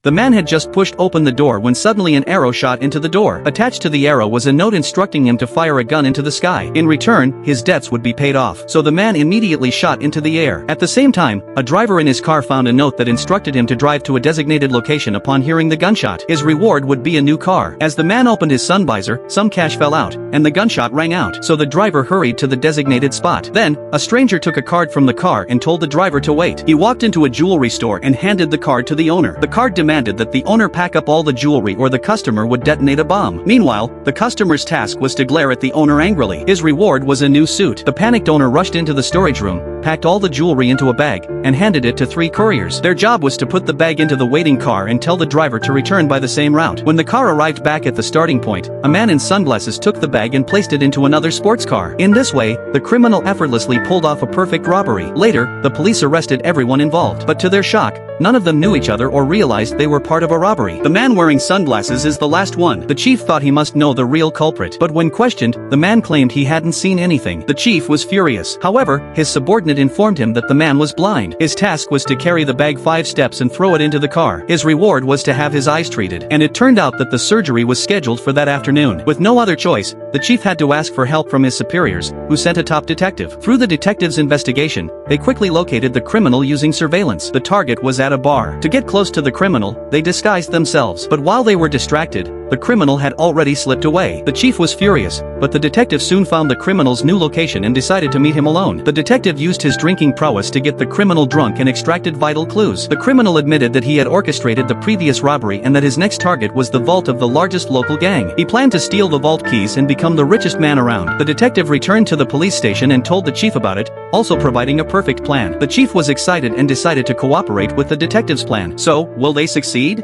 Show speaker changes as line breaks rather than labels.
The man had just pushed open the door when suddenly an arrow shot into the door. Attached to the arrow was a note instructing him to fire a gun into the sky. In return, his debts would be paid off. So the man immediately shot into the air. At the same time, a driver in his car found a note that instructed him to drive to a designated location upon hearing the gunshot. His reward would be a new car. As the man opened his sun visor, some cash fell out, and the gunshot rang out. So the driver hurried to the designated spot. Then, a stranger took a card from the car and told the driver to wait. He walked into a jewelry store and handed the card to the owner. The card demanded that the owner pack up all the jewelry or the customer would detonate a bomb. Meanwhile, the customer's task was to glare at the owner angrily. His reward was a new suit. The panicked owner rushed into the storage room, packed all the jewelry into a bag, and handed it to 3 couriers. Their job was to put the bag into the waiting car and tell the driver to return by the same route. When the car arrived back at the starting point, a man in sunglasses took the bag and placed it into another sports car. In this way, the criminal effortlessly pulled off a perfect robbery. Later, the police arrested everyone involved. But to their shock, none of them knew each other or realized they were part of a robbery. The man wearing sunglasses is the last one. The chief thought he must know the real culprit. But when questioned, the man claimed he hadn't seen anything. The chief was furious. However, his subordinate informed him that the man was blind. His task was to carry the bag 5 steps and throw it into the car. His reward was to have his eyes treated. And it turned out that the surgery was scheduled for that afternoon. With no other choice, the chief had to ask for help from his superiors, who sent a top detective. Through the detective's investigation, they quickly located the criminal using surveillance. The target was at a bar. To get close to the criminal, they disguised themselves. But while they were distracted, the criminal had already slipped away. The chief was furious, but the detective soon found the criminal's new location and decided to meet him alone. The detective used his drinking prowess to get the criminal drunk and extracted vital clues. The criminal admitted that he had orchestrated the previous robbery and that his next target was the vault of the largest local gang. He planned to steal the vault keys and become the richest man around. The detective returned to the police station and told the chief about it, also providing a perfect plan. The chief was excited and decided to cooperate with the detective's plan. So, will they succeed?